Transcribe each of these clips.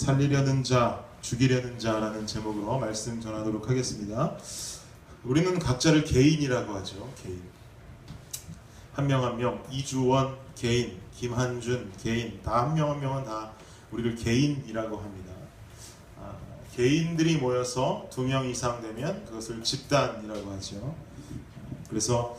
살리려는 자, 죽이려는 자라는 제목으로 말씀 전하도록 하겠습니다. 우리는 각자를 개인이라고 하죠. 개인. 한 명 한 명, 이주원 개인, 김한준 개인, 다 한 명 한 명은 다 우리를 개인이라고 합니다. 개인들이 모여서 2명 이상 되면 그것을 집단이라고 하죠. 그래서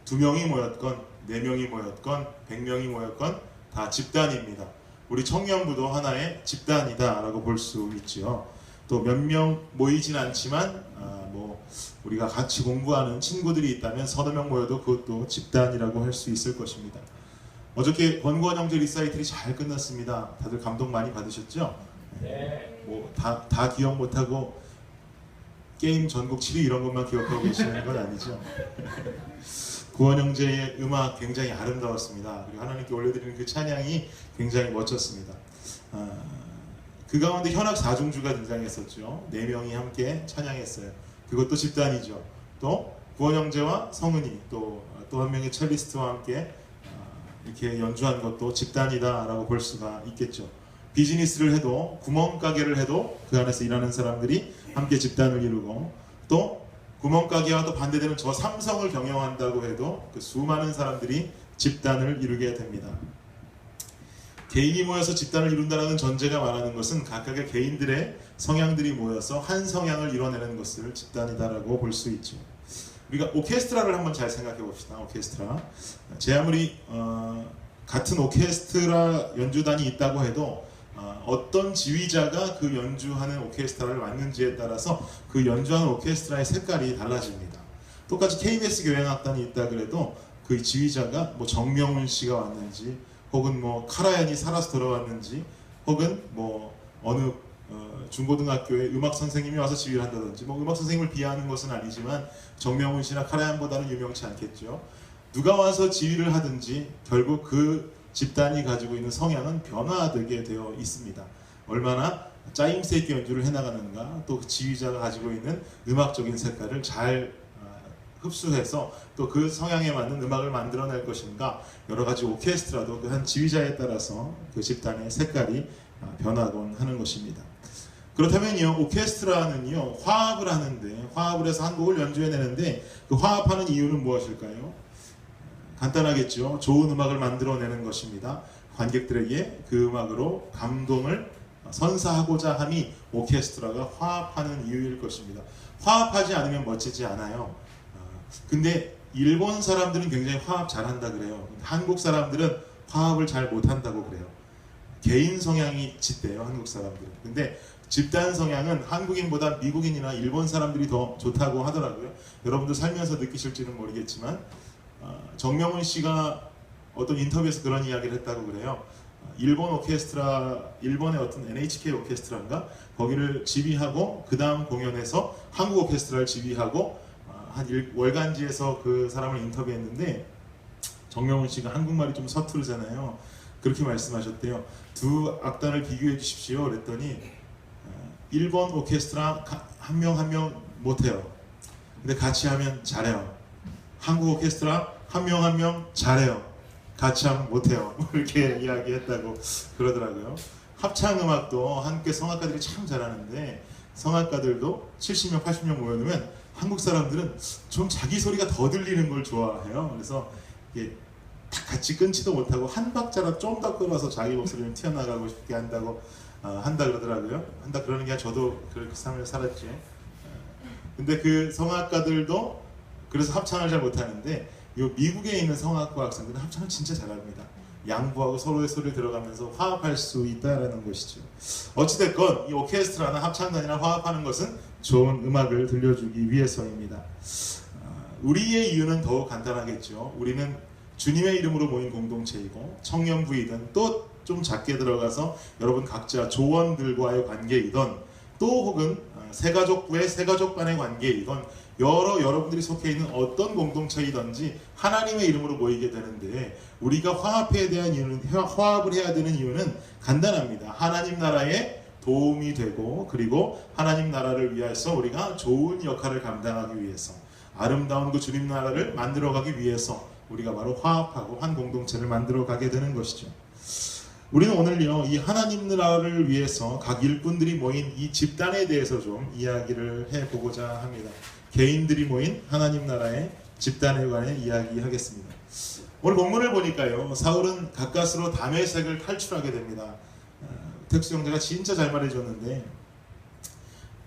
2명이 모였건 4명이 모였건 100명이 모였건 다 집단입니다. 우리 청년부도 하나의 집단이다 라고 볼 수 있죠. 또 몇 명 모이진 않지만 우리가 같이 공부하는 친구들이 있다면 서너 명 모여도 그것도 집단이라고 할 수 있을 것입니다. 어저께 권구원 형제 리사이틀이 잘 끝났습니다. 다들 감동 많이 받으셨죠? 네. 다 기억 못하고 게임 전국 7위 이런 것만 기억하고 계시는 건 아니죠? 구원 형제의 음악 굉장히 아름다웠습니다. 그리고 하나님께 올려드리는 그 찬양이 굉장히 멋졌습니다. 그 가운데 현악 4중주가 등장했었죠. 4명이 함께 찬양했어요. 그것도 집단이죠. 또 구원 형제와 성은이 또 한 명의 첼리스트와 함께 이렇게 연주한 것도 집단이다라고 볼 수가 있겠죠. 비즈니스를 해도 구멍가게를 해도 그 안에서 일하는 사람들이 함께 집단을 이루고 또 구멍가게와 또 반대되는 저 삼성을 경영한다고 해도 그 수많은 사람들이 집단을 이루게 됩니다. 개인이 모여서 집단을 이룬다는 전제가 말하는 것은 각각의 개인들의 성향들이 모여서 한 성향을 이뤄내는 것을 집단이다라고 볼 수 있죠. 우리가 오케스트라를 한번 잘 생각해 봅시다. 오케스트라. 제 아무리 같은 오케스트라 연주단이 있다고 해도 어떤 지휘자가 그 연주하는 오케스트라를 맡는지에 따라서 그 연주하는 오케스트라의 색깔이 달라집니다. 똑같이 KBS 교향악단이 있다 그래도 그 지휘자가 정명훈 씨가 왔는지 혹은 카라얀이 살아서 돌아왔는지 혹은 어느 중고등학교의 음악 선생님이 와서 지휘를 한다든지 음악 선생님을 비하하는 것은 아니지만 정명훈 씨나 카라얀보다는 유명치 않겠죠. 누가 와서 지휘를 하든지 결국 그 집단이 가지고 있는 성향은 변화되게 되어 있습니다. 얼마나 짜임새 있게 연주를 해나가는가, 또 그 지휘자가 가지고 있는 음악적인 색깔을 잘 흡수해서 또 그 성향에 맞는 음악을 만들어낼 것인가, 여러 가지 오케스트라도 그 한 지휘자에 따라서 그 집단의 색깔이 변하곤 하는 것입니다. 그렇다면요, 오케스트라는요 화합을 하는데, 화합을 해서 한 곡을 연주해내는데 그 화합하는 이유는 무엇일까요? 간단하겠죠. 좋은 음악을 만들어내는 것입니다. 관객들에게 그 음악으로 감동을 선사하고자 함이 오케스트라가 화합하는 이유일 것입니다. 화합하지 않으면 멋지지 않아요. 근데 일본 사람들은 굉장히 화합 잘한다 그래요. 한국 사람들은 화합을 잘 못한다고 그래요. 개인 성향이 짙대요, 한국 사람들은. 근데 집단 성향은 한국인보다 미국인이나 일본 사람들이 더 좋다고 하더라고요. 여러분도 살면서 느끼실지는 모르겠지만 정명훈 씨가 어떤 인터뷰에서 그런 이야기를 했다고 그래요. 일본 오케스트라, 일본의 어떤 NHK 오케스트라인가? 거기를 지휘하고 그 다음 공연에서 한국 오케스트라를 지휘하고 한 월간지에서 그 사람을 인터뷰했는데 정명훈 씨가 한국말이 좀 서투르잖아요. 그렇게 말씀하셨대요. 두 악단을 비교해 주십시오. 그랬더니 일본 오케스트라 한 명 한 명 못해요. 근데 같이 하면 잘해요. 한국 오케스트라 한 명 한 명 잘해요. 같이 하면 못해요. 이렇게 이야기했다고 그러더라고요. 합창음악도 한국의 성악가들이 참 잘하는데 성악가들도 70명, 80명 모여놓으면 한국 사람들은 좀 자기 소리가 더 들리는 걸 좋아해요. 그래서 이게 다 같이 끊지도 못하고 한 박자라 좀 더 끊어서 자기 목소리를 튀어나가고 싶게 한다 그러더라고요. 한다 그러는 게 저도 그렇게 삶을 살았지. 근데 그 성악가들도 그래서 합창을 잘 못하는데 미국에 있는 성악과 학생들은 합창을 진짜 잘합니다. 양보하고 서로의 소리를 들어가면서 화합할 수 있다는 것이죠. 어찌됐건 이 오케스트라나 합창단이나 화합하는 것은 좋은 음악을 들려주기 위해서입니다. 우리의 이유는 더욱 간단하겠죠. 우리는 주님의 이름으로 모인 공동체이고 청년부이든 또 좀 작게 들어가서 여러분 각자 조원들과의 관계이든 또 혹은 새가족부의 새가족간의 관계이건 여러분들이 속해 있는 어떤 공동체이든지 하나님의 이름으로 모이게 되는데 우리가 화합을 해야 되는 이유는 간단합니다. 하나님 나라에 도움이 되고 그리고 하나님 나라를 위해서 우리가 좋은 역할을 감당하기 위해서 아름다운 그 주님 나라를 만들어가기 위해서 우리가 바로 화합하고 한 공동체를 만들어가게 되는 것이죠. 우리는 오늘요 이 하나님 나라를 위해서 각 일꾼들이 모인 이 집단에 대해서 좀 이야기를 해보고자 합니다. 개인들이 모인 하나님 나라의 집단에 관해 이야기하겠습니다. 오늘 본문을 보니까요 사울은 가까스로 다메섹을 탈출하게 됩니다. 텍스 형제가 진짜 잘 말해줬는데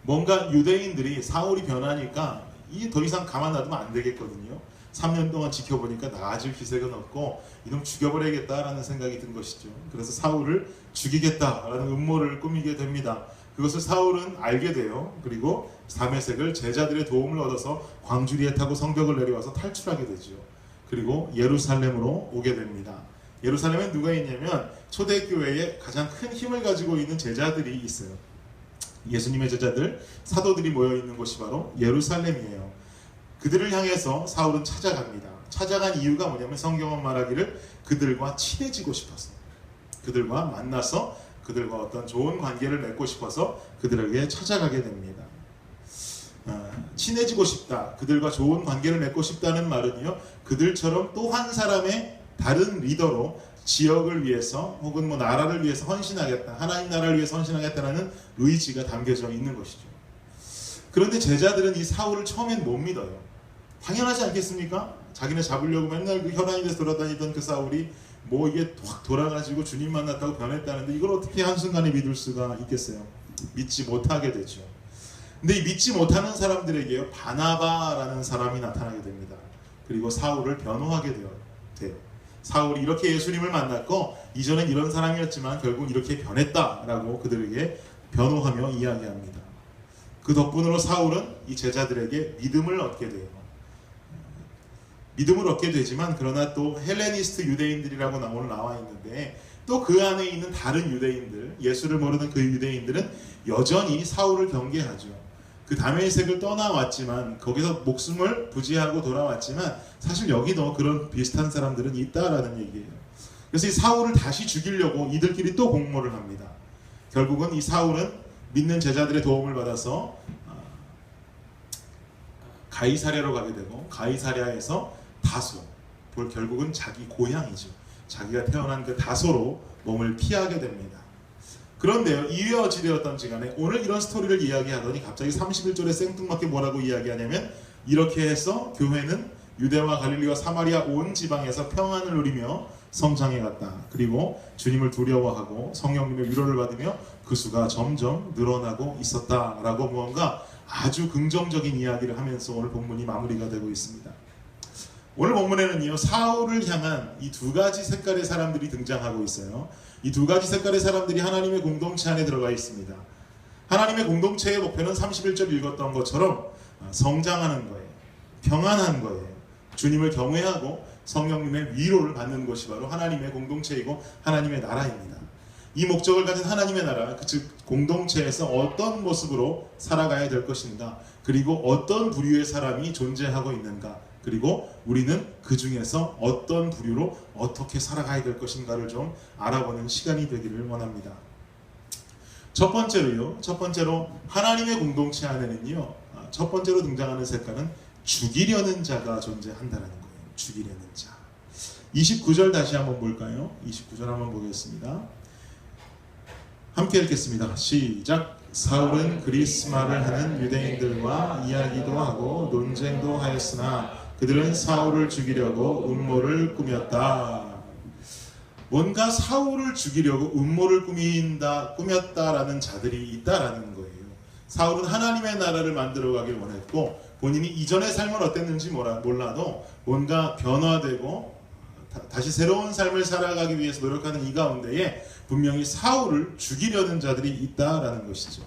뭔가 유대인들이 사울이 변하니까 이게 더 이상 가만 놔두면 안 되겠거든요. 3년 동안 지켜보니까 나아질 기색은 없고 이놈 죽여버려야겠다라는 생각이 든 것이죠. 그래서 사울을 죽이겠다라는 음모를 꾸미게 됩니다. 그것을 사울은 알게 돼요. 그리고 다메섹을 제자들의 도움을 얻어서 광주리에 타고 성벽을 내려와서 탈출하게 되죠. 그리고 예루살렘으로 오게 됩니다. 예루살렘에 누가 있냐면 초대교회에 가장 큰 힘을 가지고 있는 제자들이 있어요. 예수님의 제자들, 사도들이 모여있는 곳이 바로 예루살렘이에요. 그들을 향해서 사울은 찾아갑니다. 찾아간 이유가 뭐냐면 성경은 말하기를 그들과 친해지고 싶어서, 그들과 만나서 그들과 어떤 좋은 관계를 맺고 싶어서 그들에게 찾아가게 됩니다. 친해지고 싶다, 그들과 좋은 관계를 맺고 싶다는 말은요 그들처럼 또 한 사람의 다른 리더로 지역을 위해서 혹은 뭐 나라를 위해서 헌신하겠다, 하나님 나라를 위해서 헌신하겠다는 의지가 담겨져 있는 것이죠. 그런데 제자들은 이 사울을 처음엔 못 믿어요. 당연하지 않겠습니까? 자기네 잡으려고 맨날 그 혈안이 돼서 돌아다니던 그 사울이 뭐 이게 확 돌아가지고 주님 만났다고 변했다는데 이걸 어떻게 한순간에 믿을 수가 있겠어요? 믿지 못하게 되죠. 근데 이 믿지 못하는 사람들에게요 바나바라는 사람이 나타나게 됩니다. 그리고 사울을 변호하게 돼요. 사울이 이렇게 예수님을 만났고 이전엔 이런 사람이었지만 결국 이렇게 변했다라고 그들에게 변호하며 이야기합니다. 그 덕분으로 사울은 이 제자들에게 믿음을 얻게 돼요. 믿음을 얻게 되지만 그러나 또 헬레니스트 유대인들이라고 오늘 나와 있는데 또 그 안에 있는 다른 유대인들, 예수를 모르는 그 유대인들은 여전히 사울을 경계하죠. 그 다메섹을 떠나왔지만 거기서 목숨을 부지하고 돌아왔지만 사실 여기도 그런 비슷한 사람들은 있다라는 얘기예요. 그래서 이 사울을 다시 죽이려고 이들끼리 또 공모를 합니다. 결국은 이 사울은 믿는 제자들의 도움을 받아서 가이사랴로 가게 되고 가이사랴에서 다소, 결국은 자기 고향이죠. 자기가 태어난 그 다소로 몸을 피하게 됩니다. 그런데요, 이에 어찌되었던지 간에 오늘 이런 스토리를 이야기하더니 갑자기 31절에 생뚱맞게 뭐라고 이야기하냐면 이렇게 해서 교회는 유대와 갈릴리와 사마리아 온 지방에서 평안을 누리며 성장해 갔다. 그리고 주님을 두려워하고 성령님의 위로를 받으며 그 수가 점점 늘어나고 있었다라고 무언가 아주 긍정적인 이야기를 하면서 오늘 본문이 마무리가 되고 있습니다. 오늘 본문에는요 사울을 향한 이 두 가지 색깔의 사람들이 등장하고 있어요. 이 두 가지 색깔의 사람들이 하나님의 공동체 안에 들어가 있습니다. 하나님의 공동체의 목표는 31절 읽었던 것처럼 성장하는 거예요. 평안한 거예요. 주님을 경외하고 성령님의 위로를 받는 것이 바로 하나님의 공동체이고 하나님의 나라입니다. 이 목적을 가진 하나님의 나라, 즉 공동체에서 어떤 모습으로 살아가야 될 것인가, 그리고 어떤 부류의 사람이 존재하고 있는가, 그리고 우리는 그 중에서 어떤 부류로 어떻게 살아가야 될 것인가를 좀 알아보는 시간이 되기를 원합니다. 첫 번째로 하나님의 공동체 안에는요 첫 번째로 등장하는 색깔은 죽이려는 자가 존재한다는 거예요. 죽이려는 자. 29절 다시 한번 볼까요? 29절 한번 보겠습니다. 함께 읽겠습니다. 시작. 사울은 그리스마를 하는 유대인들과 이야기도 하고 논쟁도 하였으나 그들은 사울을 죽이려고 음모를 꾸몄다. 뭔가 사울을 죽이려고 음모를 꾸몄다라는 자들이 있다라는 거예요. 사울은 하나님의 나라를 만들어가길 원했고 본인이 이전의 삶은 어땠는지 몰라도 뭔가 변화되고 다시 새로운 삶을 살아가기 위해서 노력하는 이 가운데에 분명히 사울을 죽이려는 자들이 있다라는 것이죠.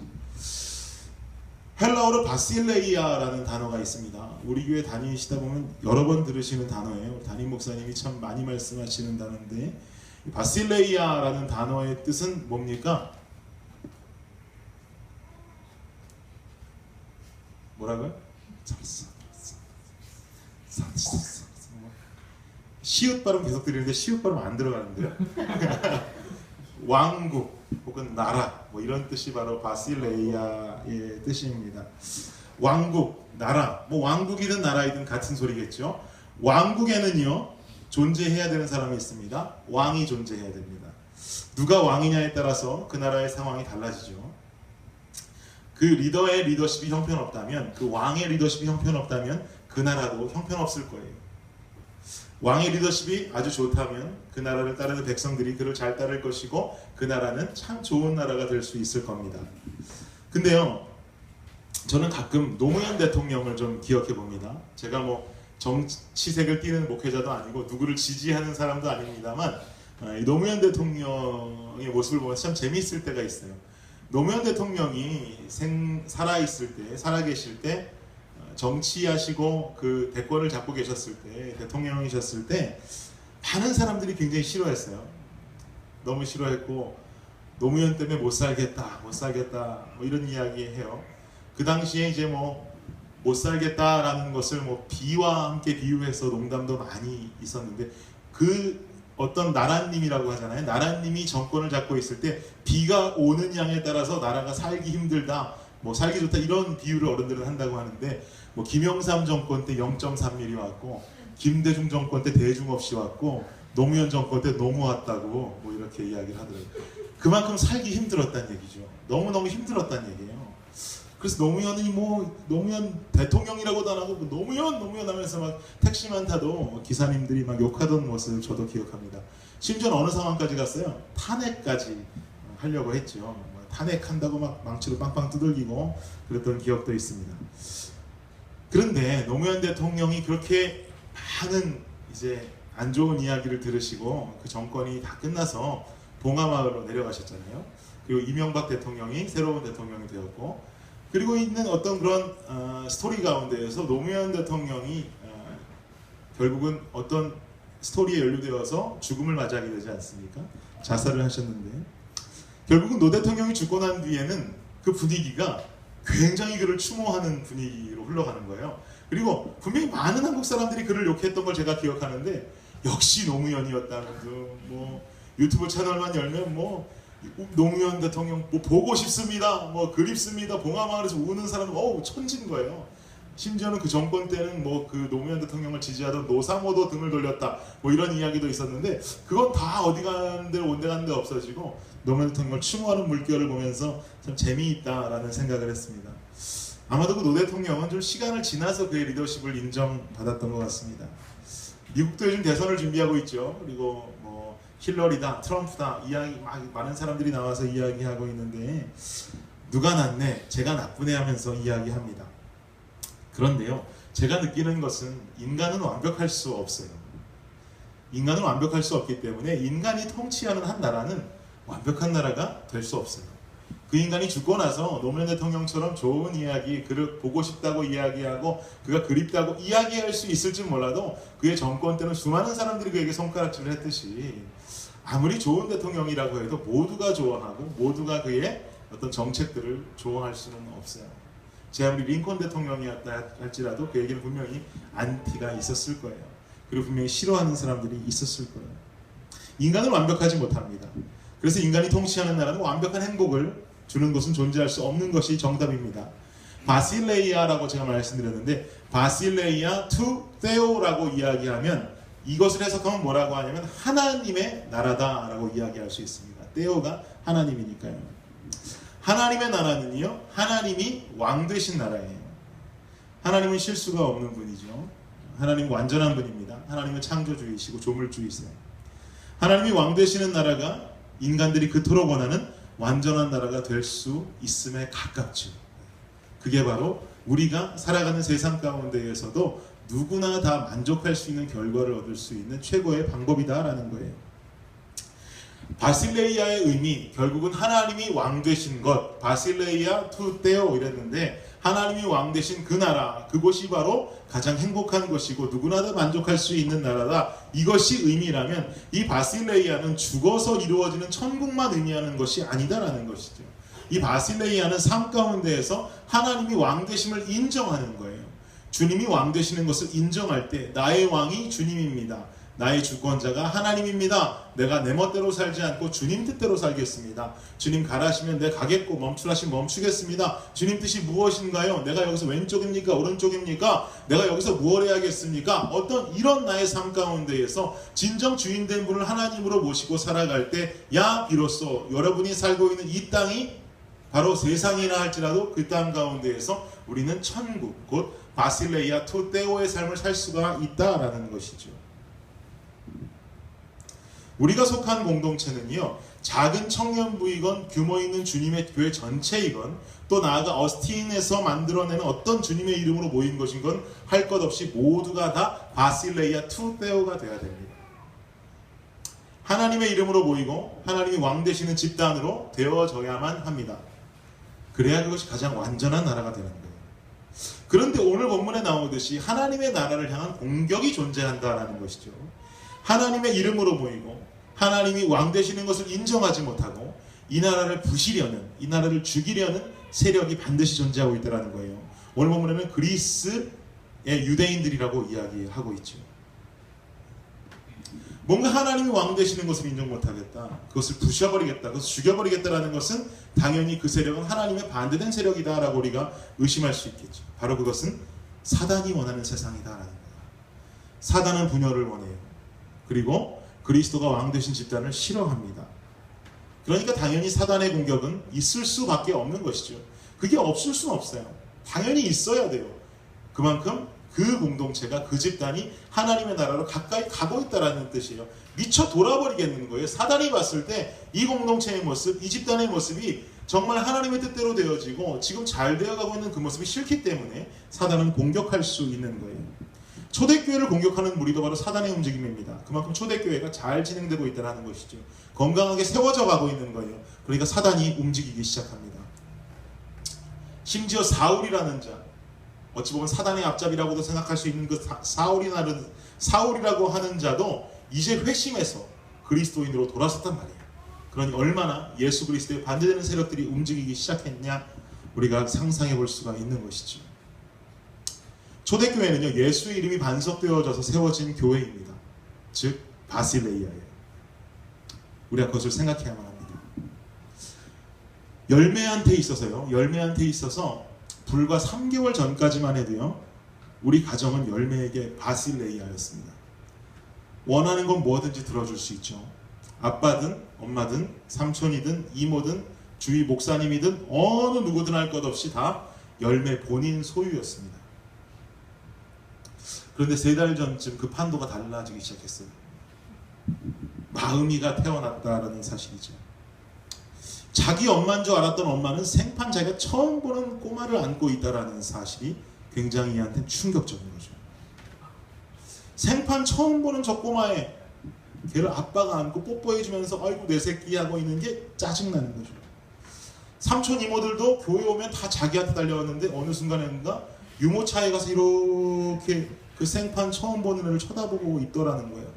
헬라어로 바실레이아라는 단어가 있습니다. 우리 교회 다니시다 보면 여러 번 들으시는 단어예요. 담임 목사님이 참 많이 말씀하시는 단어인데 바실레이아라는 단어의 뜻은 뭡니까? 뭐라고요? 시읒 발음 계속 들리는데 시읒 발음 안 들어가는데요. 왕국 혹은 나라 뭐 이런 뜻이 바로 바실레이아의 뜻입니다. 왕국, 나라, 뭐 왕국이든 나라이든 같은 소리겠죠. 왕국에는요 존재해야 되는 사람이 있습니다. 왕이 존재해야 됩니다. 누가 왕이냐에 따라서 그 나라의 상황이 달라지죠. 그 리더의 리더십이 형편없다면, 그 왕의 리더십이 형편없다면 그 나라도 형편없을 거예요. 왕의 리더십이 아주 좋다면 그 나라를 따르는 백성들이 그를 잘 따를 것이고 그 나라는 참 좋은 나라가 될 수 있을 겁니다. 근데요, 저는 가끔 노무현 대통령을 좀 기억해 봅니다. 제가 뭐 정치색을 띠는 목회자도 아니고 누구를 지지하는 사람도 아닙니다만 이 노무현 대통령의 모습을 보면 참 재미있을 때가 있어요. 노무현 대통령이 살아있을 때, 살아계실 때, 정치하시고 그 대권을 잡고 계셨을 때, 대통령이셨을 때 많은 사람들이 굉장히 싫어했어요. 너무 싫어했고 노무현 때문에 못 살겠다 뭐 이런 이야기 해요. 그 당시에 이제 뭐 못 살겠다라는 것을 뭐 비와 함께 비유해서 농담도 많이 있었는데, 그 어떤 나라님이라고 하잖아요. 나라님이 정권을 잡고 있을 때 비가 오는 양에 따라서 나라가 살기 힘들다, 뭐 살기 좋다 이런 비유를 어른들은 한다고 하는데, 뭐 김영삼 정권 때 0.3mm 왔고 김대중 정권 때 대중 없이 왔고 노무현 정권 때 너무 왔다고 뭐 이렇게 이야기를 하더라고요. 그만큼 살기 힘들었다는 얘기죠. 너무너무 힘들었다는 얘기예요. 그래서 노무현이 뭐 노무현 대통령이라고도 안 하고 뭐 노무현 하면서 막 택시만 타도 기사님들이 막 욕하던 모습을 저도 기억합니다. 심지어는 어느 상황까지 갔어요? 탄핵까지 하려고 했죠. 탄핵한다고 막 망치로 빵빵 두들기고 그랬던 기억도 있습니다. 그런데 노무현 대통령이 그렇게 많은 이제 안 좋은 이야기를 들으시고 그 정권이 다 끝나서 봉하마을로 내려가셨잖아요. 그리고 이명박 대통령이 새로운 대통령이 되었고, 그리고 있는 어떤 그런 스토리 가운데에서 노무현 대통령이 결국은 어떤 스토리에 연루되어서 죽음을 맞이하게 되지 않습니까? 자살을 하셨는데, 결국은 노 대통령이 죽고 난 뒤에는 그 분위기가 굉장히 그를 추모하는 분위기로 흘러가는 거예요. 그리고 분명히 많은 한국 사람들이 그를 욕했던 걸 제가 기억하는데, 역시 노무현이었다는 등 뭐 유튜브 채널만 열면 뭐 노무현 대통령 뭐 보고 싶습니다, 뭐 그립습니다, 봉하마을에서 우는 사람은 천진 거예요. 심지어는 그 정권 때는 뭐 그 노무현 대통령을 지지하던 노사모도 등을 돌렸다 뭐 이런 이야기도 있었는데, 그건 다 어디 가는 데 온데 가는 데 없어지고 노무현 대통령을 추모하는 물결을 보면서 참 재미있다라는 생각을 했습니다. 아마도 그 노 대통령은 좀 시간을 지나서 그의 리더십을 인정받았던 것 같습니다. 미국도 요즘 대선을 준비하고 있죠. 그리고 뭐 힐러리다, 트럼프다 이야기 많은 사람들이 나와서 이야기하고 있는데, 누가 낫네, 제가 나쁘네 하면서 이야기합니다. 그런데요, 제가 느끼는 것은 인간은 완벽할 수 없어요. 인간은 완벽할 수 없기 때문에 인간이 통치하는 한 나라는 완벽한 나라가 될 수 없어요. 그 인간이 죽고 나서 노무현 대통령처럼 좋은 이야기, 그를 보고 싶다고 이야기하고 그가 그립다고 이야기할 수 있을지 몰라도 그의 정권 때는 수많은 사람들이 그에게 손가락질을 했듯이, 아무리 좋은 대통령이라고 해도 모두가 좋아하고 모두가 그의 어떤 정책들을 좋아할 수는 없어요. 제 아무리 링컨 대통령이었다 할지라도 그에게는 분명히 안티가 있었을 거예요. 그리고 분명히 싫어하는 사람들이 있었을 거예요. 인간은 완벽하지 못합니다. 그래서 인간이 통치하는 나라는 완벽한 행복을 주는 것은 존재할 수 없는 것이 정답입니다. 바실레이아라고 제가 말씀드렸는데, 바실레이아 투 테오라고 이야기하면 이것을 해석하면 뭐라고 하냐면 하나님의 나라다라고 이야기할 수 있습니다. 테오가 하나님이니까요. 하나님의 나라는요, 하나님이 왕 되신 나라예요. 하나님은 실수가 없는 분이죠. 하나님은 완전한 분입니다. 하나님은 창조주이시고 조물주이세요. 하나님이 왕 되시는 나라가 인간들이 그토록 원하는 완전한 나라가 될 수 있음에 가깝죠. 그게 바로 우리가 살아가는 세상 가운데에서도 누구나 다 만족할 수 있는 결과를 얻을 수 있는 최고의 방법이다라는 거예요. 바실레이아의 의미, 결국은 하나님이 왕 되신 것, 바실레이아 투 테오 이랬는데, 하나님이 왕 되신 그 나라, 그곳이 바로 가장 행복한 것이고 누구나 다 만족할 수 있는 나라다. 이것이 의미라면 이 바실레이아는 죽어서 이루어지는 천국만 의미하는 것이 아니다라는 것이죠. 이 바실레이아는 삶 가운데에서 하나님이 왕 되심을 인정하는 거예요. 주님이 왕 되시는 것을 인정할 때 나의 왕이 주님입니다, 나의 주권자가 하나님입니다. 내가 내 멋대로 살지 않고 주님 뜻대로 살겠습니다. 주님 가라시면 내가 가겠고 멈추라시면 멈추겠습니다. 주님 뜻이 무엇인가요? 내가 여기서 왼쪽입니까? 오른쪽입니까? 내가 여기서 무엇을 해야겠습니까? 어떤 이런 나의 삶 가운데에서 진정 주인된 분을 하나님으로 모시고 살아갈 때 야 비로소 여러분이 살고 있는 이 땅이 바로 세상이나 할지라도 그 땅 가운데에서 우리는 천국 곧 바실레이아 토테오의 삶을 살 수가 있다라는 것이죠. 우리가 속한 공동체는요, 작은 청년부이건 규모 있는 주님의 교회 전체이건 또 나아가 어스틴에서 만들어내는 어떤 주님의 이름으로 모인 것인건 할 것 없이 모두가 다 바실레이아 투테오가 되어야 됩니다. 하나님의 이름으로 모이고 하나님이 왕 되시는 집단으로 되어져야만 합니다. 그래야 그것이 가장 완전한 나라가 되는 거예요. 그런데 오늘 본문에 나오듯이 하나님의 나라를 향한 공격이 존재한다라는 것이죠. 하나님의 이름으로 모이고 하나님이 왕 되시는 것을 인정하지 못하고 이 나라를 부시려는, 이 나라를 죽이려는 세력이 반드시 존재하고 있다는 거예요. 오늘 본문에는 그리스의 유대인들이라고 이야기하고 있죠. 뭔가 하나님이 왕 되시는 것을 인정 못하겠다, 그것을 부셔버리겠다, 그것을 죽여버리겠다라는 것은 당연히 그 세력은 하나님의 반대된 세력이다라고 우리가 의심할 수 있겠죠. 바로 그것은 사단이 원하는 세상이다라는 거예요. 사단은 분열을 원해요. 그리고 그리스도가 왕 되신 집단을 싫어합니다. 그러니까 당연히 사단의 공격은 있을 수밖에 없는 것이죠. 그게 없을 수는 없어요. 당연히 있어야 돼요. 그만큼 그 공동체가, 그 집단이 하나님의 나라로 가까이 가고 있다는 뜻이에요. 미쳐 돌아버리겠는 거예요. 사단이 봤을 때 이 공동체의 모습, 이 집단의 모습이 정말 하나님의 뜻대로 되어지고 지금 잘 되어가고 있는 그 모습이 싫기 때문에 사단은 공격할 수 있는 거예요. 초대교회를 공격하는 무리도 바로 사단의 움직임입니다. 그만큼 초대교회가 잘 진행되고 있다는 것이죠. 건강하게 세워져 가고 있는 거예요. 그러니까 사단이 움직이기 시작합니다. 심지어 사울이라는 자, 어찌 보면 사단의 앞잡이라고도 생각할 수 있는 그 사울이라고 하는 자도 이제 회심해서 그리스도인으로 돌아섰단 말이에요. 그러니 얼마나 예수 그리스도에 반대되는 세력들이 움직이기 시작했냐 우리가 상상해 볼 수가 있는 것이죠. 초대교회는요, 예수의 이름이 반석되어져서 세워진 교회입니다. 즉 바실레이아예요. 우리가 그것을 생각해야만 합니다. 열매한테 있어서 불과 3개월 전까지만 해도요, 우리 가정은 열매에게 바실레이아였습니다. 원하는 건 뭐든지 들어줄 수 있죠. 아빠든 엄마든 삼촌이든 이모든 주위 목사님이든 어느 누구든 할 것 없이 다 열매 본인 소유였습니다. 그런데 3달 전쯤 그 판도가 달라지기 시작했어요. 마음이가 태어났다라는 사실이죠. 자기 엄마인 줄 알았던 엄마는 생판 자기가 처음 보는 꼬마를 안고 있다라는 사실이 굉장히 얘한테 충격적인 거죠. 생판 처음 보는 저 꼬마에 걔를 아빠가 안고 뽀뽀해주면서 아이고 내 새끼 하고 있는 게 짜증나는 거죠. 삼촌 이모들도 교회 오면 다 자기한테 달려왔는데 어느 순간인가 유모차에 가서 이렇게 그 생판 처음 보는 애를 쳐다보고 있더라는 거예요.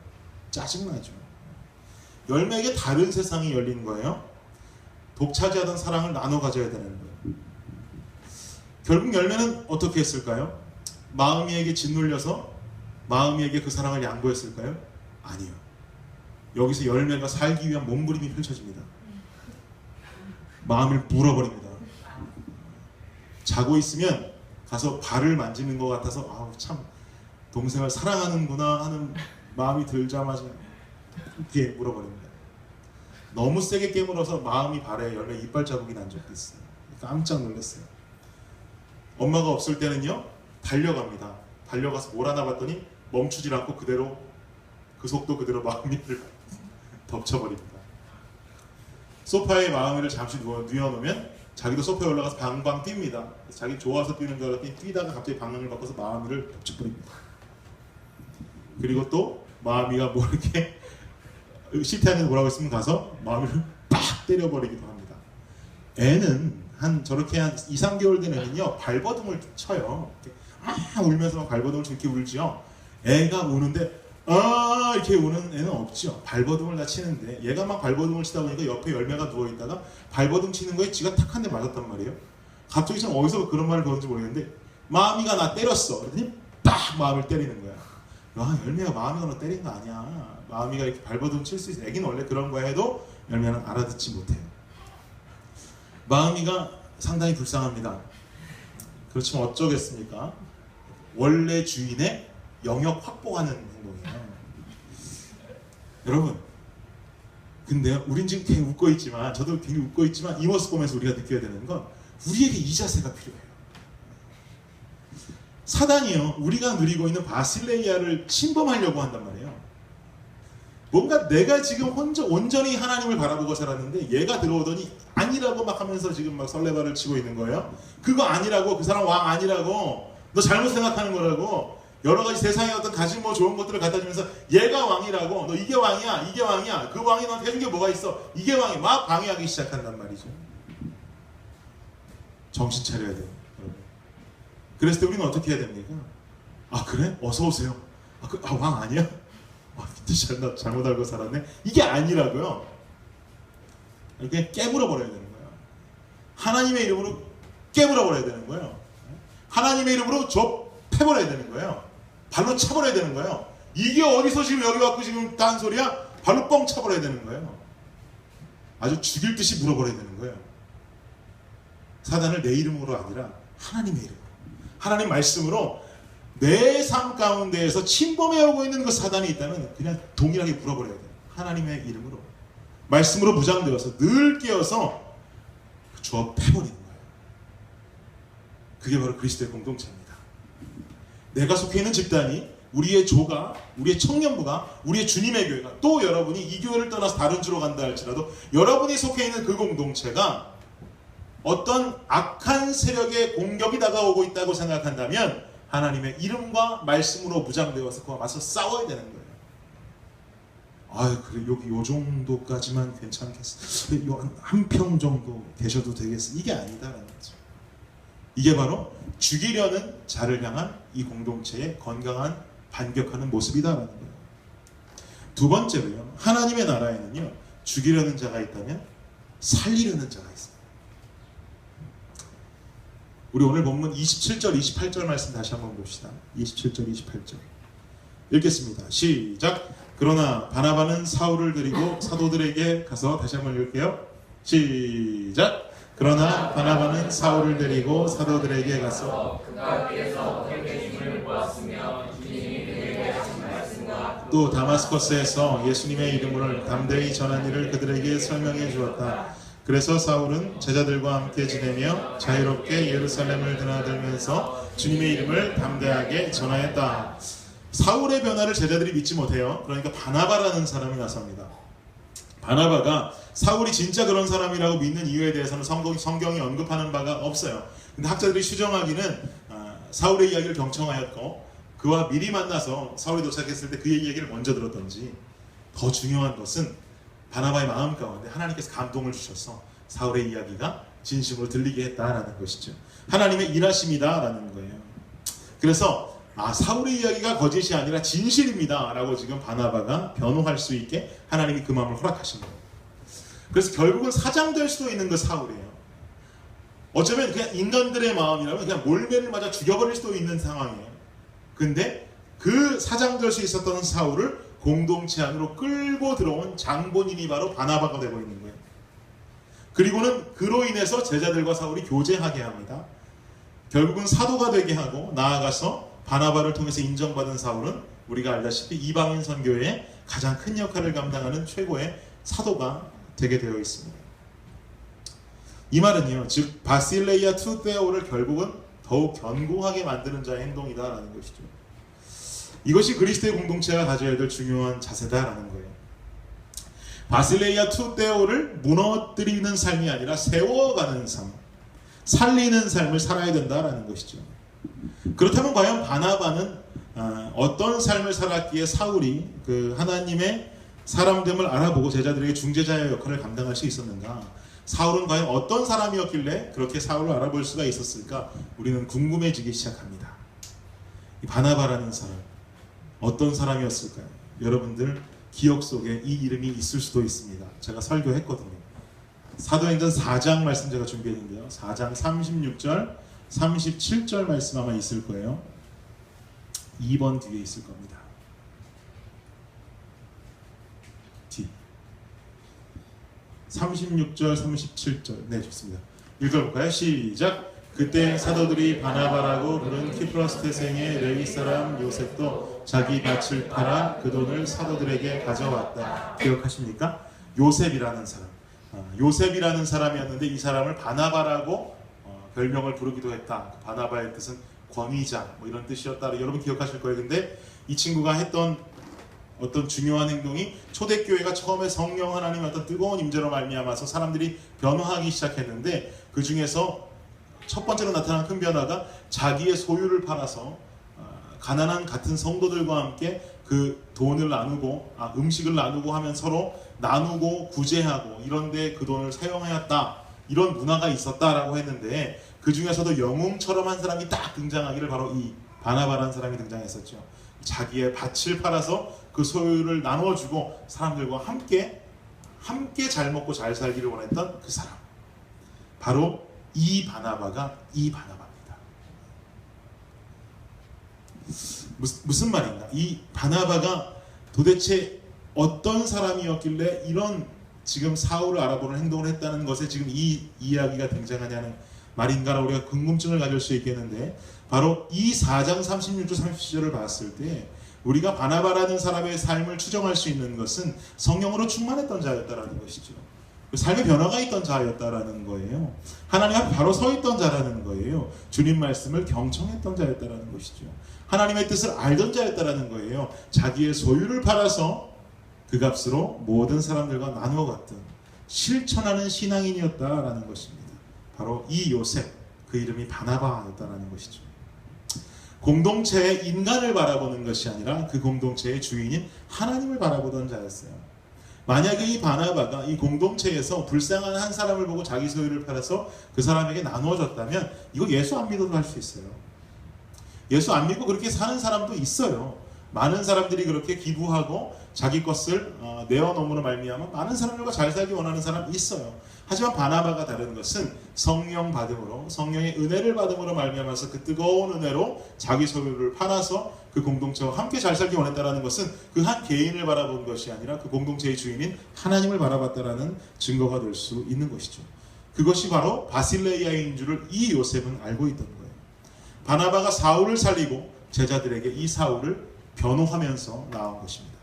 짜증나죠. 열매에게 다른 세상이 열린 거예요. 독차지하던 사랑을 나눠 가져야 되는 거예요. 결국 열매는 어떻게 했을까요? 마음이에게 짓눌려서 마음이에게 그 사랑을 양보했을까요? 아니요. 여기서 열매가 살기 위한 몸부림이 펼쳐집니다. 마음을 물어버립니다. 자고 있으면 가서 발을 만지는 것 같아서 아우 참 동생을 사랑하는구나 하는 마음이 들자마자 이렇게 물어버립니다. 너무 세게 깨물어서 마음이 발에 열매 이빨 자국이 난 적도 있어요. 깜짝 놀랐어요. 엄마가 없을 때는요, 달려갑니다. 달려가서 뭘 하나 봤더니 멈추질 않고 그대로 그 속도 그대로 마음이를 덮쳐버립니다. 소파에 마음이를 잠시 누워놓으면 자기도 소파에 올라가서 방방 뜁니다. 자기 좋아서 뛰는 줄 알았더니 뛰다가 갑자기 방향을 바꿔서 마음이를 덮쳐버립니다. 그리고 또 마음이가 뭐 이렇게 시태한테 뭐라고 했으면 가서 마음이를 빡 때려버리기도 합니다. 애는 저렇게 한 2, 3개월 된 애는요, 발버둥을 쳐요. 울면서 발버둥을 이렇게 울죠. 애가 우는데 이렇게 우는 애는 없죠. 발버둥을 다 치는데 얘가 막 발버둥을 치다 보니까 옆에 열매가 누워있다가 발버둥 치는 거에 지가 탁 한 대 맞았단 말이에요. 갑자기 참 어디서 그런 말을 그런지 모르겠는데 마음이가 나 때렸어. 그랬더니 딱 마음을 때리는 거야. 열매가 마음이가 너 때린 거 아니야. 마음이가 이렇게 발버둥 칠 수 있어. 애기는 원래 그런 거야 해도 열매는 알아듣지 못해요. 마음이가 상당히 불쌍합니다. 그렇지만 어쩌겠습니까? 원래 주인의 영역 확보하는 행동이에요. 여러분, 근데요, 우린 지금 굉장히 웃고 있지만, 저도 굉장히 웃고 있지만 이 모습 보면서 우리가 느껴야 되는 건 우리에게 이 자세가 필요해요. 사단이요, 우리가 누리고 있는 바실레이아를 침범하려고 한단 말이에요. 뭔가 내가 지금 온전히 하나님을 바라보고 살았는데 얘가 들어오더니 아니라고 막 하면서 지금 막 설레발을 치고 있는 거예요. 그거 아니라고, 그 사람 왕 아니라고, 너 잘못 생각하는 거라고, 여러 가지 세상의 어떤 가진 뭐 좋은 것들을 갖다 주면서 얘가 왕이라고, 너 이게 왕이야, 이게 왕이야, 그 왕이 너한테 해준 게 뭐가 있어, 이게 왕이, 막 방해하기 시작한단 말이죠. 정신 차려야 돼요, 여러분. 그랬을 때 우리는 어떻게 해야 됩니까? 아 그래? 어서 오세요. 왕 아니야? 잘못 알고 살았네. 이게 아니라고요. 이렇게 깨물어 버려야 되는 거예요. 하나님의 이름으로 깨물어 버려야 되는 거예요. 하나님의 이름으로 패버려야 되는 거예요. 발로 차버려야 되는 거예요. 이게 어디서 지금 여기 왔고 지금 딴 소리야? 발로 뻥 차버려야 되는 거예요. 아주 죽일 듯이 물어버려야 되는 거예요. 사단을 내 이름으로 아니라 하나님의 이름으로, 하나님 말씀으로 내 삶 가운데에서 침범해오고 있는 그 사단이 있다면 그냥 동일하게 물어버려야 돼요. 하나님의 이름으로, 말씀으로 무장되어서 늘 깨어서 주어 패버리는 거예요. 그게 바로 그리스도의 공동체입니다. 내가 속해 있는 집단이, 우리의 조가, 우리의 청년부가, 우리의 주님의 교회가, 또 여러분이 이 교회를 떠나서 다른 주로 간다 할지라도 여러분이 속해 있는 그 공동체가 어떤 악한 세력의 공격이 다가오고 있다고 생각한다면 하나님의 이름과 말씀으로 무장되어서 그와 맞서 싸워야 되는 거예요. 아유 그래, 여기 요 정도까지만 괜찮겠어, 한 평 정도 계셔도 되겠어, 이게 아니다라는 거죠. 이게 바로 죽이려는 자를 향한 이 공동체의 건강한 반격하는 모습이다라는 거예요. 두 번째로요, 하나님의 나라에는요, 죽이려는 자가 있다면 살리려는 자가 있습니다. 우리 오늘 본문 27절, 28절 말씀 다시 한번 봅시다. 27절, 28절 읽겠습니다. 시작. 그러나 바나바는 사울을 데리고 사도들에게 가서, 다시 한번 읽을게요. 시작. 그러나 바나바는 사울을 데리고 사도들에게 가서 또 다마스커스에서 예수님의 이름을 담대히 전한 일을 그들에게 설명해 주었다. 그래서 사울은 제자들과 함께 지내며 자유롭게 예루살렘을 드나들면서 주님의 이름을 담대하게 전하였다. 사울의 변화를 제자들이 믿지 못해요. 그러니까 바나바라는 사람이 나섭니다. 바나바가 사울이 진짜 그런 사람이라고 믿는 이유에 대해서는 성경이 언급하는 바가 없어요. 근데 학자들이 추정하기는 사울의 이야기를 경청하였고 그와 미리 만나서 사울이 도착했을 때 그의 이야기를 먼저 들었던지, 더 중요한 것은 바나바의 마음 가운데 하나님께서 감동을 주셔서 사울의 이야기가 진심으로 들리게 했다라는 것이죠. 하나님의 일하심이다라는 거예요. 그래서 사울의 이야기가 거짓이 아니라 진실입니다 라고 지금 바나바가 변호할 수 있게 하나님이 그 마음을 허락하신 거예요. 그래서 결국은 사장될 수도 있는 그 사울이에요. 어쩌면 그냥 인간들의 마음이라면 그냥 몰매를 맞아 죽여버릴 수도 있는 상황이에요. 근데 그 사장될 수 있었던 사울을 공동체 안으로 끌고 들어온 장본인이 바로 바나바가 되고 있는 거예요. 그리고는 그로 인해서 제자들과 사울이 교제하게 합니다. 결국은 사도가 되게 하고, 나아가서 바나바를 통해서 인정받은 사울은 우리가 알다시피 이방인 선교에 가장 큰 역할을 감당하는 최고의 사도가 되게 되어 있습니다. 이 말은요, 즉 바실레이아 투데오를 결국은 더욱 견고하게 만드는 자의 행동이다라는 것이죠. 이것이 그리스도의 공동체가 가져야 될 중요한 자세다라는 거예요. 바실레이아 투데오를 무너뜨리는 삶이 아니라 세워가는 삶, 살리는 삶을 살아야 된다라는 것이죠. 그렇다면 과연 바나바는 어떤 삶을 살았기에 사울이 그 하나님의 사람됨을 알아보고 제자들에게 중재자의 역할을 감당할 수 있었는가? 사울은 과연 어떤 사람이었길래 그렇게 사울을 알아볼 수가 있었을까? 우리는 궁금해지기 시작합니다. 이 바나바라는 사람, 어떤 사람이었을까요? 여러분들 기억 속에 이 이름이 있을 수도 있습니다. 제가 설교했거든요. 사도행전 4장 말씀 제가 준비했는데요. 4장 36절, 37절 말씀 아마 있을 거예요. 2번 뒤에 있을 겁니다. 36절 37절 네 좋습니다. 읽어볼까요? 시작. 그때 사도들이 바나바라고 부른 키프로스 태생의 레위 사람 요셉도 자기 밭을 팔아 그 돈을 사도들에게 가져왔다. 기억하십니까? 요셉이라는 사람. 요셉이라는 사람이었는데 이 사람을 바나바라고 별명을 부르기도 했다. 바나바의 뜻은 권위자 뭐 이런 뜻이었다. 여러분 기억하실 거예요. 근데 이 친구가 했던 어떤 중요한 행동이 초대교회가 처음에 성령 하나님의 어떤 뜨거운 임재로 말미암아서 사람들이 변화하기 시작했는데 그 중에서 첫 번째로 나타난 큰 변화가 자기의 소유를 팔아서 가난한 같은 성도들과 함께 그 돈을 나누고 음식을 나누고 하면 서로 나누고 구제하고 이런데 그 돈을 사용하였다. 이런 문화가 있었다라고 했는데 그 중에서도 영웅처럼 한 사람이 딱 등장하기를 바로 이 바나바라는 사람이 등장했었죠. 자기의 밭을 팔아서 그 소유를 나눠주고 사람들과 함께 잘 먹고 잘 살기를 원했던 그 사람. 바로 이 바나바가 이 바나바입니다. 무슨 말인가? 이 바나바가 도대체 어떤 사람이었길래 이런 지금 사울을 알아보는 행동을 했다는 것에 지금 이 이야기가 등장하냐는 말인가라고 우리가 궁금증을 가질 수 있겠는데 바로 이 4장 36절 37절을 봤을 때 우리가 바나바라는 사람의 삶을 추정할 수 있는 것은 성령으로 충만했던 자였다라는 것이죠. 삶의 변화가 있던 자였다라는 거예요. 하나님 앞에 바로 서 있던 자라는 거예요. 주님 말씀을 경청했던 자였다라는 것이죠. 하나님의 뜻을 알던 자였다라는 거예요. 자기의 소유를 팔아서 그 값으로 모든 사람들과 나누어 갔던 실천하는 신앙인이었다라는 것입니다. 바로 이 요셉, 그 이름이 바나바였다라는 것이죠. 공동체의 인간을 바라보는 것이 아니라 그 공동체의 주인인 하나님을 바라보던 자였어요. 만약에 이 바나바가 이 공동체에서 불쌍한 한 사람을 보고 자기 소유를 팔아서 그 사람에게 나누어줬다면 이거 예수 안 믿어도 할 수 있어요. 예수 안 믿고 그렇게 사는 사람도 있어요. 많은 사람들이 그렇게 기부하고 자기 것을 내어놓음으로 말미암아 많은 사람들과 잘 살기 원하는 사람이 있어요. 하지만 바나바가 다른 것은 성령 받음으로 성령의 은혜를 받음으로 말미암아서 그 뜨거운 은혜로 자기 소유를 팔아서 그 공동체와 함께 잘 살기 원했다는 것은 그 한 개인을 바라본 것이 아니라 그 공동체의 주인인 하나님을 바라봤다는 증거가 될 수 있는 것이죠. 그것이 바로 바실레이아인 줄을 이 요셉은 알고 있던 거예요. 바나바가 사울을 살리고 제자들에게 이 사울을 변호하면서 나온 것입니다.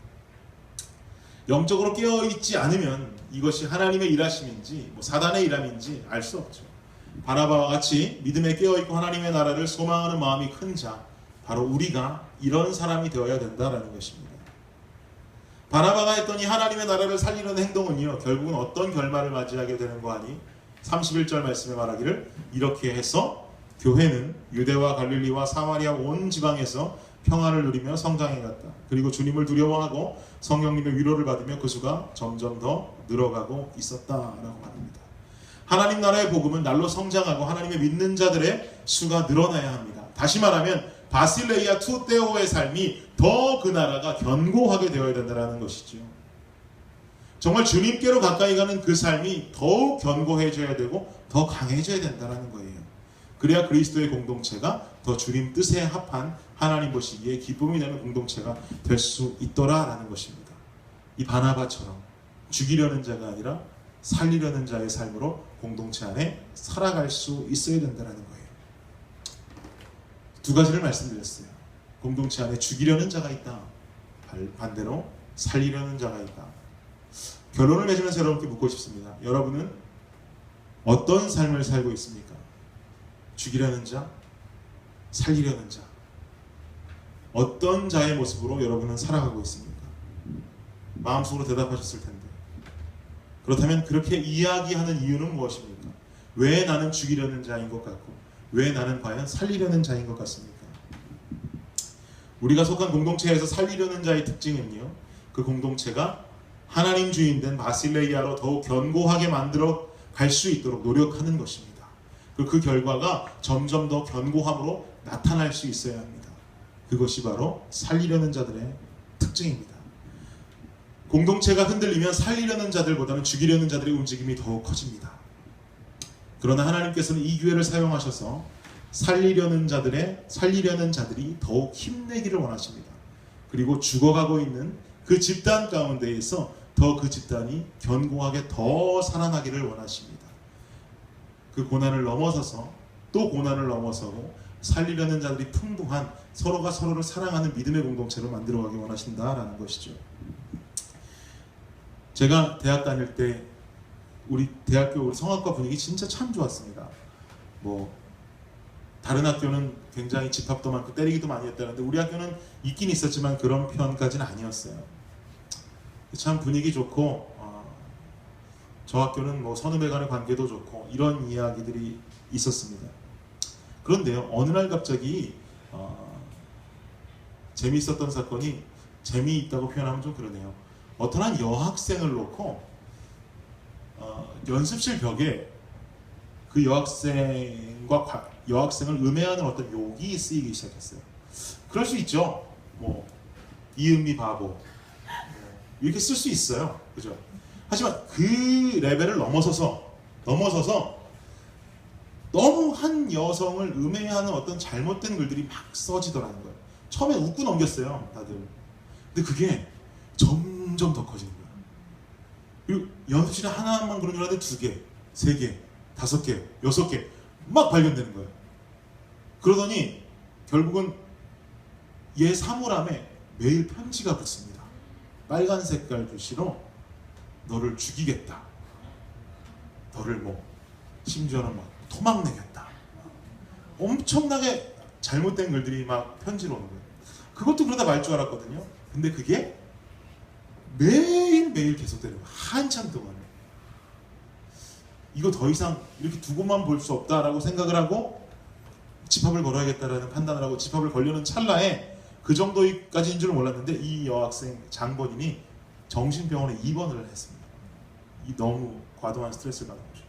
영적으로 깨어있지 않으면 이것이 하나님의 일하심인지 사단의 일함인지 알 수 없죠. 바나바와 같이 믿음에 깨어있고 하나님의 나라를 소망하는 마음이 큰 자, 바로 우리가 이런 사람이 되어야 된다는 것입니다. 바나바가 했던 이 하나님의 나라를 살리는 행동은요, 결국은 어떤 결말을 맞이하게 되는 거 아니? 31절 말씀에 말하기를 이렇게 해서 교회는 유대와 갈릴리와 사마리아 온 지방에서 평안을 누리며 성장해 갔다. 그리고 주님을 두려워하고 성령님의 위로를 받으며 그 수가 점점 더 늘어가고 있었다라고 말합니다. 하나님 나라의 복음은 날로 성장하고 하나님의 믿는 자들의 수가 늘어나야 합니다. 다시 말하면 바실레이아 투테오의 삶이 더 그 나라가 견고하게 되어야 된다는 것이죠. 정말 주님께로 가까이 가는 그 삶이 더욱 견고해져야 되고 더 강해져야 된다는 거예요. 그래야 그리스도의 공동체가 더 주님 뜻에 합한 하나님 보시기에 기쁨이 되는 공동체가 될 수 있더라라는 것입니다. 이 바나바처럼 죽이려는 자가 아니라 살리려는 자의 삶으로 공동체 안에 살아갈 수 있어야 된다는 거예요. 두 가지를 말씀드렸어요. 공동체 안에 죽이려는 자가 있다. 반대로 살리려는 자가 있다. 결론을 맺으면서 여러분께 묻고 싶습니다. 여러분은 어떤 삶을 살고 있습니까? 죽이려는 자? 살리려는 자? 어떤 자의 모습으로 여러분은 살아가고 있습니까? 마음속으로 대답하셨을 텐데. 그렇다면 그렇게 이야기하는 이유는 무엇입니까? 왜 나는 죽이려는 자인 것 같고 왜 나는 과연 살리려는 자인 것 같습니까? 우리가 속한 공동체에서 살리려는 자의 특징은요, 그 공동체가 하나님 주인된 바실레이아로 더욱 견고하게 만들어 갈 수 있도록 노력하는 것입니다. 그리고 그 결과가 점점 더 견고함으로 나타날 수 있어야 합니다. 그것이 바로 살리려는 자들의 특징입니다. 공동체가 흔들리면 살리려는 자들보다는 죽이려는 자들의 움직임이 더욱 커집니다. 그러나 하나님께서는 이 기회를 사용하셔서 살리려는 자들이 더욱 힘내기를 원하십니다. 그리고 죽어가고 있는 그 집단 가운데에서 더 더 그 집단이 견고하게 더 살아나기를 원하십니다. 그 고난을 넘어서서 또 고난을 넘어서고 살리려는 자들이 풍부한 서로가 서로를 사랑하는 믿음의 공동체로 만들어가기 원하신다라는 것이죠. 제가 대학 다닐 때 우리 성악과 분위기 진짜 참 좋았습니다. 뭐 다른 학교는 굉장히 집합도 많고 때리기도 많이 했다는데 우리 학교는 있긴 있었지만 그런 편까지는 아니었어요. 참 분위기 좋고 저 학교는 뭐 선후배 간의 관계도 좋고 이런 이야기들이 있었습니다. 그런데요, 어느 날 갑자기 재미있었던 사건이, 재미있다고 표현하면 좀 그러네요. 어떤 한 여학생을 놓고 연습실 벽에 그 여학생을 음해하는 어떤 욕이 쓰이기 시작했어요. 그럴 수 있죠. 뭐 이은미 바보 이렇게 쓸 수 있어요. 그죠? 하지만 그 레벨을 넘어서서 너무 한 여성을 음해하는 어떤 잘못된 글들이 막 써지더라는 거예요. 처음에 웃고 넘겼어요, 다들. 근데 그게 점점 더 커지는 거예요. 그리고 연습실에 하나만 그런 줄 알았는데 2개, 3개, 5개, 6개 막 발견되는 거예요. 그러더니 결국은 얘 사물함에 매일 편지가 붙습니다. 빨간 색깔 글씨로 너를 죽이겠다. 너를 뭐 심지어는 막 토막내겠다. 엄청나게 잘못된 글들이 막 편지로 오는 거예요. 그것도 그러다 말 줄 알았거든요. 근데 그게 매일매일 계속되는 거예요. 한참 동안. 이거 더 이상 이렇게 두고만 볼 수 없다라고 생각을 하고 집합을 걸어야겠다라는 판단을 하고 집합을 걸려는 찰나에 그 정도까지인 줄은 몰랐는데 이 여학생 장본인이 정신병원에 입원을 했습니다. 이 너무 과도한 스트레스를 받은 거죠.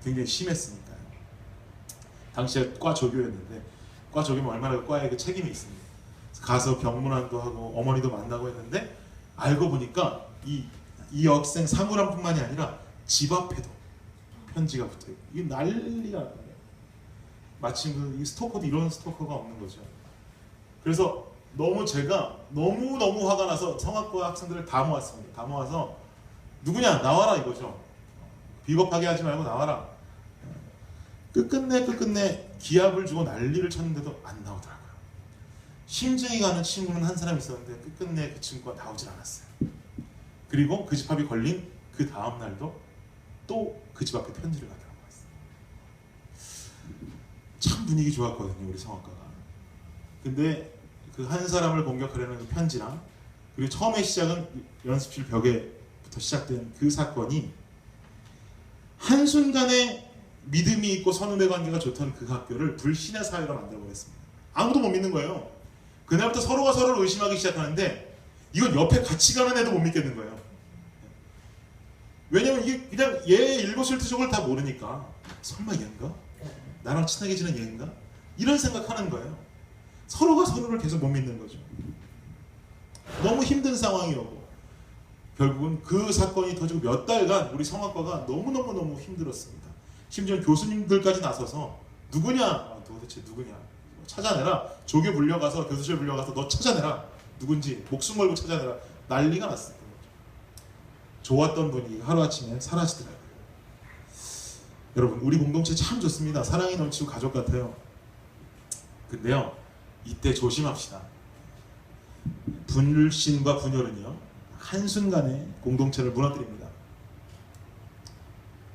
굉장히 심했으니까요. 당시에 과 조교였는데 과 조교면 얼마나 과에 그 책임이 있습니다. 가서 병문안도 하고 어머니도 만나고 했는데 알고 보니까 이 여학생 사물함뿐만이 아니라 집 앞에도 편지가 붙어있고 이게 난리가 나요. 마침 이 스토커도 이런 스토커가 없는 거죠. 그래서 제가 너무 화가 나서 성악과 학생들을 다 모았습니다. 다 모아서 누구냐 나와라 이거죠. 비겁하게 하지 말고 나와라. 끝끝내 기합을 주고 난리를 쳤는데도 안 나오더라고요. 심증이 가는 친구는 한 사람 있었는데 끝끝내 그 친구가 나오질 않았어요. 그리고 그 집합이 걸린 그 다음 날도 또 그 집 앞에 편지를 갖다 놓고 왔어요. 참 분위기 좋았거든요, 우리 성악가가. 근데 그 한 사람을 공격하려는 그 편지랑 그리고 처음에 시작은 연습실 벽에부터 시작된 그 사건이 한순간에 믿음이 있고 선후배 관계가 좋던 그 학교를 불신의 사회로 만들어버렸습니다. 아무도 못 믿는 거예요. 그날부터 서로가 서로를 의심하기 시작하는데 이건 옆에 같이 가는 애도 못 믿겠는 거예요. 왜냐면 이게 그냥 얘 일거수일투족을 다 모르니까 설마 얘인가? 나랑 친하게 지낸 얘인가? 이런 생각하는 거예요. 서로가 서로를 계속 못 믿는 거죠. 너무 힘든 상황이었고 결국은 그 사건이 터지고 몇 달간 우리 성악과가 너무너무 힘들었습니다. 심지어 교수님들까지 나서서 누구냐? 도대체 누구냐? 찾아내라. 조교 불려가서 교수실 불려가서 너 찾아내라. 누군지 목숨 걸고 찾아내라. 난리가 났어요. 좋았던 분위기가 하루아침에 사라지더라고요. 여러분 우리 공동체 참 좋습니다. 사랑이 넘치고 가족 같아요. 근데요 이때 조심합시다. 불신과 분열은요 한순간에 공동체를 무너뜨립니다.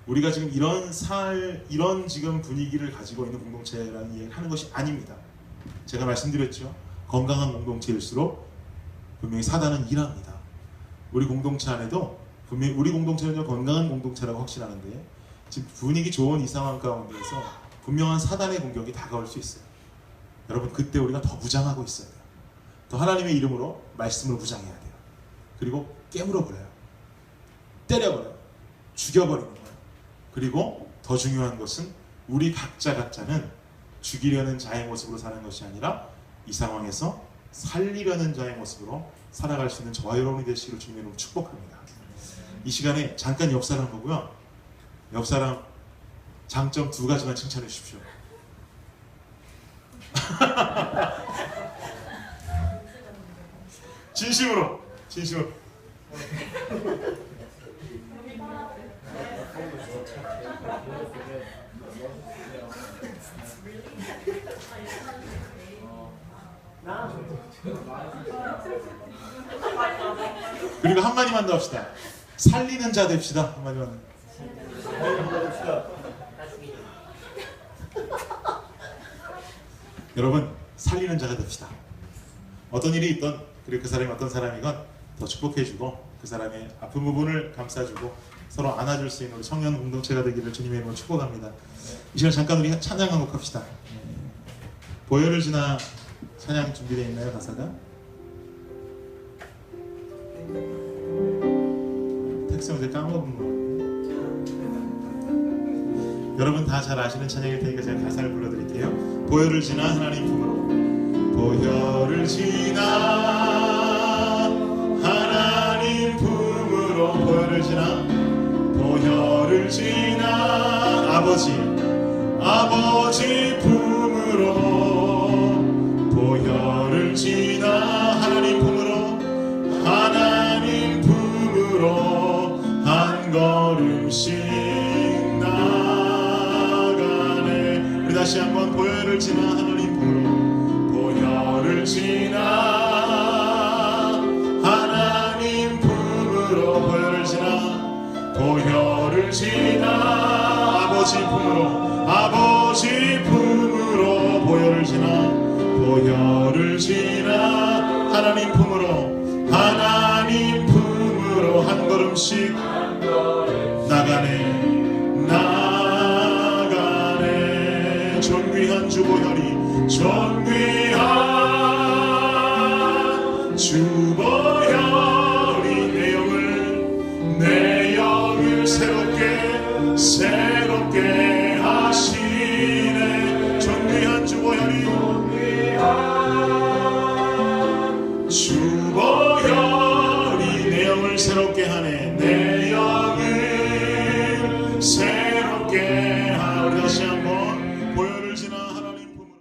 우리가 지금 이런 지금 분위기를 가지고 있는 공동체라는 이야기를 하는 것이 아닙니다. 제가 말씀드렸죠. 건강한 공동체일수록 분명히 사단은 일합니다. 우리 공동체 안에도 분명히 우리 공동체는 건강한 공동체라고 확신하는데 지금 분위기 좋은 이 상황 가운데에서 분명한 사단의 공격이 다가올 수 있어요. 여러분 그때 우리가 더 무장하고 있어야 돼요. 더 하나님의 이름으로 말씀을 무장해야 돼요. 그리고 깨물어버려요. 때려버려요. 죽여버리는 거예요. 그리고 더 중요한 것은 우리 각자는 죽이려는 자의 모습으로 사는 것이 아니라 이 상황에서 살리려는 자의 모습으로 살아갈 수 있는 저와 여러분이 되시기를 주님의 이름으로 축복합니다. 이 시간에 잠깐 옆 사람 보고요. 옆 사람 장점 2가지만 칭찬해 주십시오. 진심으로 그리고 한마디만 더 합시다. 살리는 자 됩시다. 한마디만. 여러분, 살리는 자가 됩시다. 어떤 일이 있던, 그리고 그 사람이 어떤 사람이건 더 축복해주고 그 사람의 아픈 부분을 감싸주고 서로 안아줄 수 있는 우리 청년 공동체가 되기를 주님의 이름으로 축복합니다. 이 시간 잠깐 우리 찬양 한 곡 합시다. 보혈을 지나 찬양 준비되어 있나요, 가사가? 텍스 어제 까먹은 거. 여러분 다 잘 아시는 찬양일 테니까 제가 가사를 불러드릴게요. 보혈을 지나 하나님 품으로. 보혈을 지나 하나님 품으로. 보혈을 지나, 보혈을 지나 아버지 품으로. 보혈을 지나 하나님 품으로, 하나님 품으로 한 걸음씩 나가네. 우리 다시 한번 보혈을 지나 하나님 품으로. 보혈을 지나 하나님 품으로. 보혈을 지나, 보혈을 지나 아버지 품으로. 보혈을 지나, 보혈을 지나 하나님 품으로, 하나님 품으로 한 걸음씩 나가네. 존귀한 주 보혈이, 존귀한 주 보혈이 내 영을 새롭게